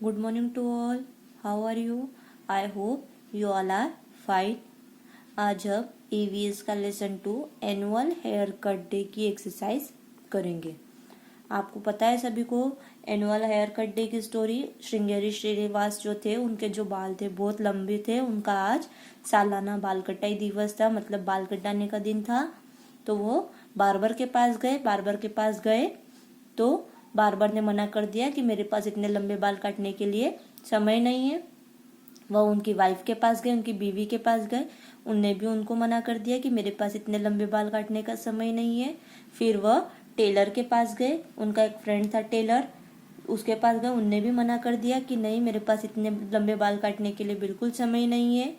Good morning to all. How are you? I hope you all are fine. आज हम EVS का lesson 2 annual hair cut day की exercise करेंगे। आपको पता है सभी को एनुअल हेयर कट डे की स्टोरी। श्रृंगेरी श्रीनिवास जो थे उनके जो बाल थे बहुत लंबे थे। उनका आज सालाना बाल कटाई दिवस था, मतलब बाल कटाने का दिन था। तो वो बार्बर के पास गए तो बार्बर ने मना कर दिया कि मेरे पास इतने लंबे बाल काटने के लिए समय नहीं है। वह उनकी वाइफ के पास गए, उनकी बीवी के पास गए, उनने भी उनको मना कर दिया कि मेरे पास इतने लंबे बाल काटने का समय नहीं है। फिर वह टेलर के पास गए, उनका एक फ्रेंड था टेलर, उसके पास गए, उनने भी मना कर दिया कि नहीं, मेरे पास इतने लंबे बाल काटने के लिए बिल्कुल समय नहीं है।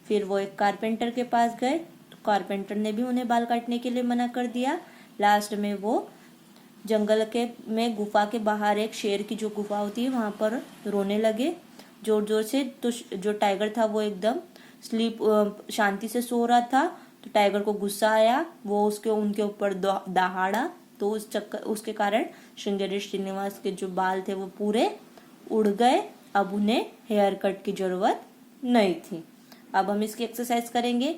फिर वो एक कारपेंटर के पास गए, तो कारपेंटर ने भी उन्हें बाल काटने के लिए मना कर दिया। लास्ट में वो जंगल के में गुफा के बाहर एक शेर की जो गुफा होती है वहां पर रोने लगे जोर जोर से। तो जो टाइगर था वो एकदम शांति से सो रहा था। तो टाइगर को गुस्सा आया, वो उनके ऊपर दहाड़ा। तो उसके कारण श्रृंगेरी श्रीनिवास के जो बाल थे वो पूरे उड़ गए। अब उन्हें हेयर कट की जरूरत नहीं थी। अब हम इसकी एक्सरसाइज करेंगे।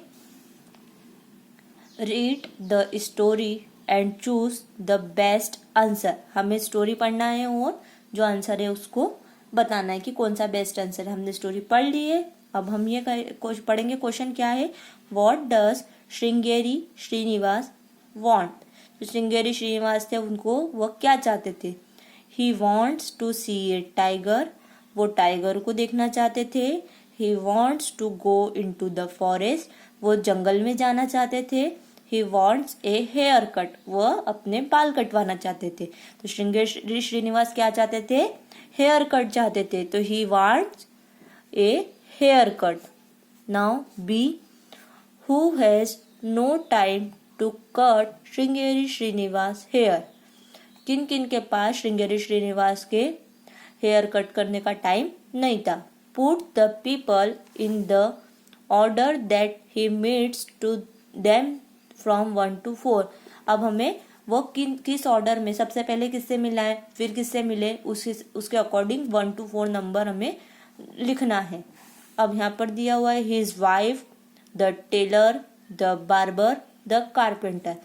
Read the story and choose the best answer. हमें स्टोरी पढ़ना है और जो आंसर है उसको बताना है कि कौन सा बेस्ट आंसर है। हमने स्टोरी पढ़ ली है। अब हम ये पढ़ेंगे। क्वेश्चन क्या है? What does Sringeri Srinivas want? जो श्रृंगेरी श्रीनिवास थे उनको वह क्या चाहते थे? He wants to see a tiger. वो टाइगर को देखना चाहते थे। He wants to go into the forest. वो जंगल में जाना चाहते थे। He wants a hair cut. वह अपने बाल कटवाना चाहते थे। तो श्रृंगेरी श्रीनिवास क्या चाहते थे? हेयर कट चाहते थे। तो he wants a hair cut. Now B, who has no time to cut Sringeri Srinivas hair? किन किन के पास श्रृंगेरी श्रीनिवास के हेयर कट करने का टाइम नहीं था? Put the people in the order that he meets to them from 1 to 4। अब हमें वो किस ऑर्डर में, सबसे पहले किससे मिला है, फिर किससे मिले, उसके अकॉर्डिंग 1 to 4 नंबर हमें लिखना है। अब यहाँ पर दिया हुआ है his wife, the tailor, the barber, the carpenter.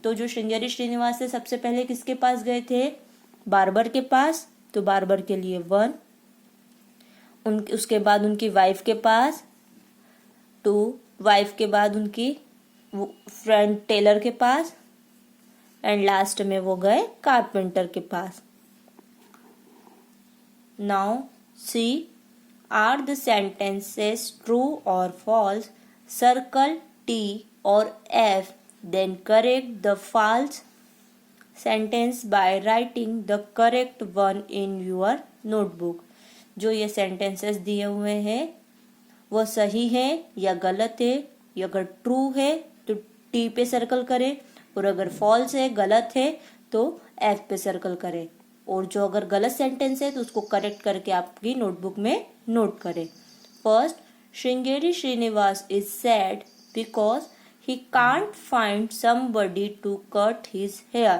तो जो श्रृंगेरी श्रीनिवास से सबसे पहले किसके पास गए थे? बार्बर के पास। तो बार्बर के लिए 1। उसके बाद उनकी वाइफ के पास 2। वाइफ के बाद उनकी फ्रेंड टेलर के पास, एंड लास्ट में वो गए कारपेंटर के पास। Now see, are the sentences true और फॉल्स? सर्कल T और F, then correct the false sentence by writing the correct one in your notebook. जो ये सेंटेंसेस दिए हुए हैं वो सही है या गलत है? अगर ट्रू है तो टी पे सर्कल करें, और अगर फॉल्स है, गलत है, तो एफ पे सर्कल करें। और जो अगर गलत सेंटेंस है तो उसको करेक्ट करके आपकी नोटबुक में नोट करें। First, Sringeri Srinivas is sad because he can't find somebody to cut his hair.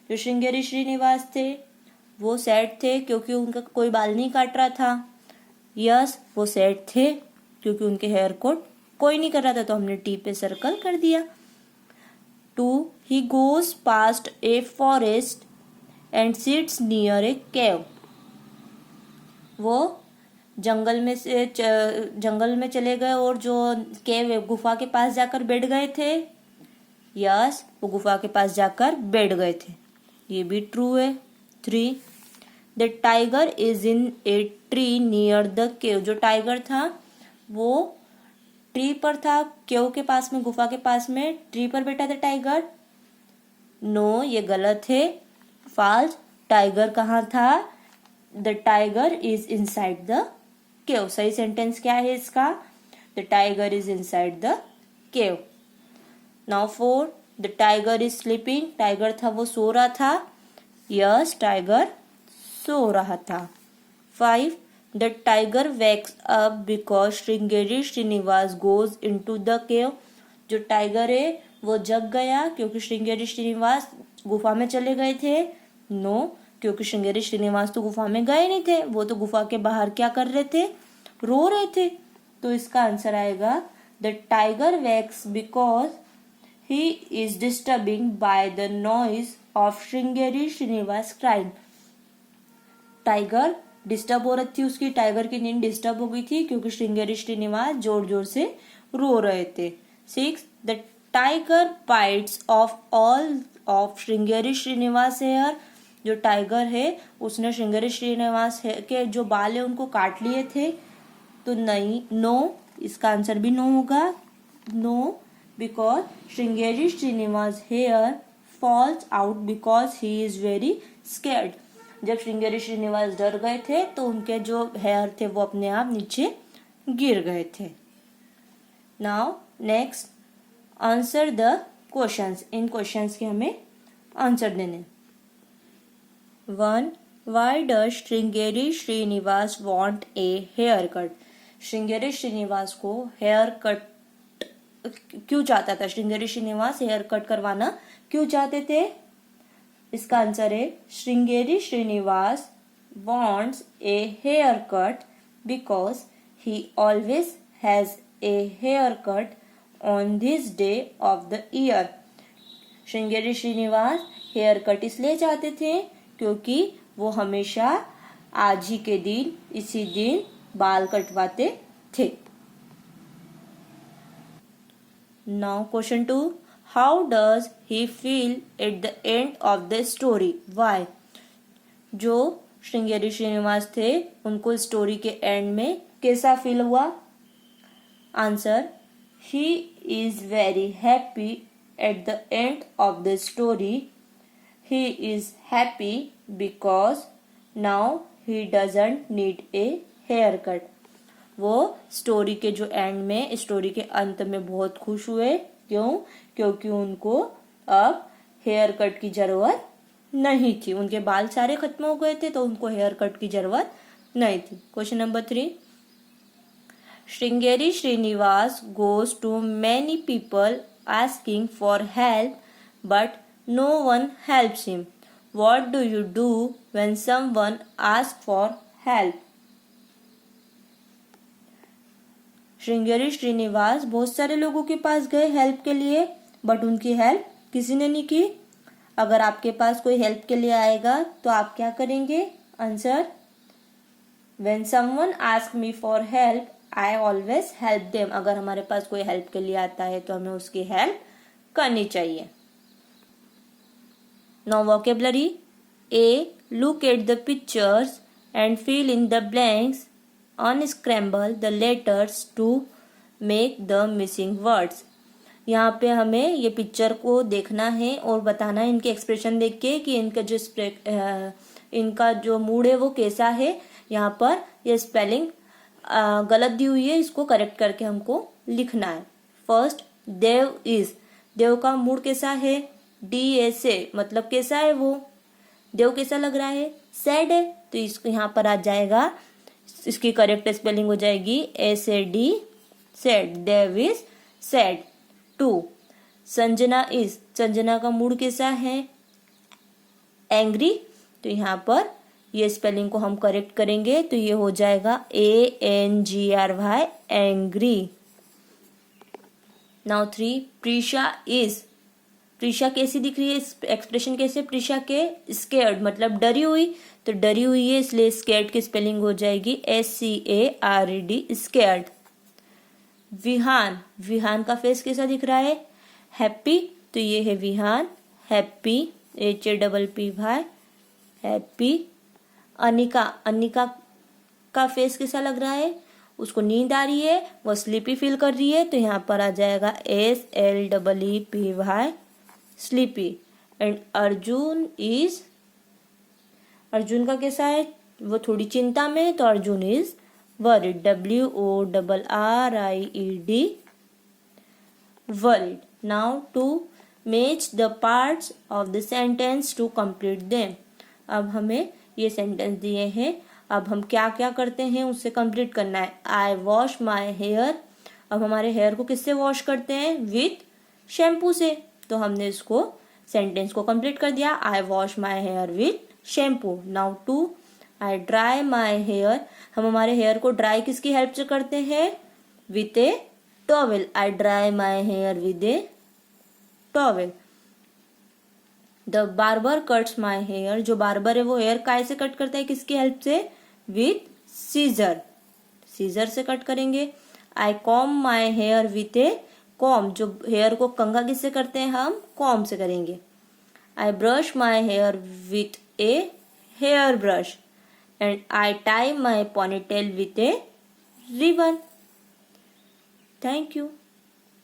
जो श्रृंगेरी श्रीनिवास थे वो सैड थे क्योंकि उनका कोई बाल नहीं काट रहा था। यस, वो सैड थे क्योंकि उनके हेयर कट कोई नहीं कर रहा था। तो हमने टी पे सर्कल कर दिया। 2, he goes past a forest and sits near a cave। वो जंगल में चले गए और जो केव गुफा के पास जाकर बैठ गए थे। यस, वो गुफा के पास जाकर बैठ गए थे। ये भी ट्रू है। 3, the tiger is in a tree near the cave। जो टाइगर था वो ट्री पर था, केव के पास में, गुफा के पास में ट्री पर बैठा था टाइगर। नो, ये गलत है। फॉल्स, टाइगर कहाँ था? The tiger is inside the cave. सही सेंटेंस क्या है इसका? The tiger is inside the cave. Now 4, the tiger is sleeping. Tiger था वो सो रहा था। यस, टाइगर सो रहा था। 5, the tiger wakes up because Sringeri Srinivas goes into the cave। जो टाइगर है वो जग गया क्योंकि श्रृंगेरी श्रीनिवास गुफा में चले गए थे। नो, क्योंकि श्रृंगेरी श्रीनिवास तो गुफा में गए नहीं थे, वो तो गुफा के बाहर क्या कर रहे थे, रो रहे थे। तो इसका आंसर आएगा the tiger wakes because he is disturbing by the noise of Sringeri Srinivas crying. Tiger disturb हो रही थी, उसकी टाइगर की नींद डिस्टर्ब हो गई थी क्योंकि श्रृंगेरी श्रीनिवास जोर जोर से रो रहे थे। 6 the tiger bites off all of Sringeri Srinivas hair. जो टाइगर है उसने श्रृंगेरी श्रीनिवास के जो बाल है उनको काट लिए थे। तो नहीं, नो, इसका आंसर भी नो होगा। No, because Sringeri Srinivas hair falls out because he is very scared. जब श्रृंगेरी श्रीनिवास डर गए थे तो उनके जो हेयर थे वो अपने आप नीचे गिर गए थे। Now next, answer the questions. In questions के हमें आंसर देने। 1. Why does Sringeri Srinivas want a haircut? Sringeri Srinivas को हेयर कट क्यों चाहता था? श्रृंगेरी श्रीनिवास हेयर कट करवाना क्यों चाहते थे? इसका आंसर है Sringeri Srinivas wants a haircut because he always has a haircut on this day of the year. Sringeri Srinivas hair cut इसलिए चाहते थे क्योंकि वो हमेशा आज ही के दिन इसी दिन बाल कटवाते थे। Now question 2, how does he feel at the end of the story? Why? जो श्रृंगेरी श्रीनिवास थे उनको स्टोरी के एंड में कैसा फील हुआ? Answer, he is very happy at the end of the story. He is happy because now he doesn't need a haircut. वो story के जो एंड में, स्टोरी के अंत में बहुत खुश हुए। क्यों? क्योंकि उनको अब हेयर कट की जरूरत नहीं थी। उनके बाल सारे खत्म हो गए थे तो उनको हेयर कट की जरूरत नहीं थी। Question number 3, Sringeri Srinivas goes to many people asking for help but no one helps him. What do you do when someone asks for help? Sringeri Srinivas बहुत सारे लोगों के पास गए हेल्प के लिए, बट उनकी हेल्प किसी ने नहीं की। अगर आपके पास कोई हेल्प के लिए आएगा तो आप क्या करेंगे? Answer, When someone asks me for help, I always help them. अगर हमारे पास कोई हेल्प के लिए आता है तो हमें उसकी हेल्प करनी चाहिए। Now vocabulary. A. Look at the pictures and fill in the blanks. Unscramble the letters to make the missing words. यहाँ पे हमें ये पिक्चर को देखना है और बताना है इनके एक्सप्रेशन देख के कि इनका जो मूड है वो कैसा है। यहाँ पर ये स्पेलिंग गलत दी हुई है, इसको करेक्ट करके हमको लिखना है। First, Dev is. देव का मूड कैसा है? DSA मतलब कैसा है वो? देव कैसा लग रहा है? सैड है। तो इसको यहाँ पर आ जाएगा, इसकी करेक्ट स्पेलिंग हो जाएगी SAD, sad. Dev is sad. 2, Sanjana is. Sanjana का मूड कैसा है? एंग्री। तो यहाँ पर ये स्पेलिंग को हम करेक्ट करेंगे तो ये हो जाएगा ANGRY, angry. Now 3, Prisha is. Prisha कैसी दिख रही है? एक्सप्रेशन कैसे प्रीशा के? स्केर्ड मतलब डरी हुई। तो डरी हुई है इसलिए स्केर्ड की स्पेलिंग हो जाएगी SCARED, स्केर्ड। विहान। विहान का फेस कैसा दिख रहा है? हैप्पी। तो ये है Vihaan, happy, HAPPY, happy. Anika. Anika का फेस कैसा लग रहा है? उसको नींद आ रही है, वो स्लीपी फील कर रही है। तो यहाँ पर आ जाएगा SLEEPY, sleepy. And Arjun is. Arjun का कैसा है? वो थोड़ी चिंता में, तो Arjun is worried, WORRIED, worried. Now to match the parts of the sentence to complete them. अब हमें ये सेंटेंस दिए हैं, अब हम क्या क्या करते हैं उससे कंप्लीट करना है। आई वॉश माई हेयर। अब हमारे हेयर को किससे वॉश करते हैं? विथ शैम्पू से। तो हमने इसको सेंटेंस को कंप्लीट कर दिया, I wash my hair with shampoo. Now two, I dry my hair. हम हमारे हेयर को ड्राई किसकी हेल्प से करते हैं? With a towel. I dry my hair with a towel. The barber cuts my hair. जो बार्बर है वो हेयर काय से कट करता है? किसकी हेल्प से? With scissor. सीजर से कट करेंगे. I comb my hair with a comb. जो हेयर को कंघा किससे करते हैं? हम कॉम से करेंगे. I brush my hair with a hairbrush. And I tie my ponytail with a ribbon. Thank you.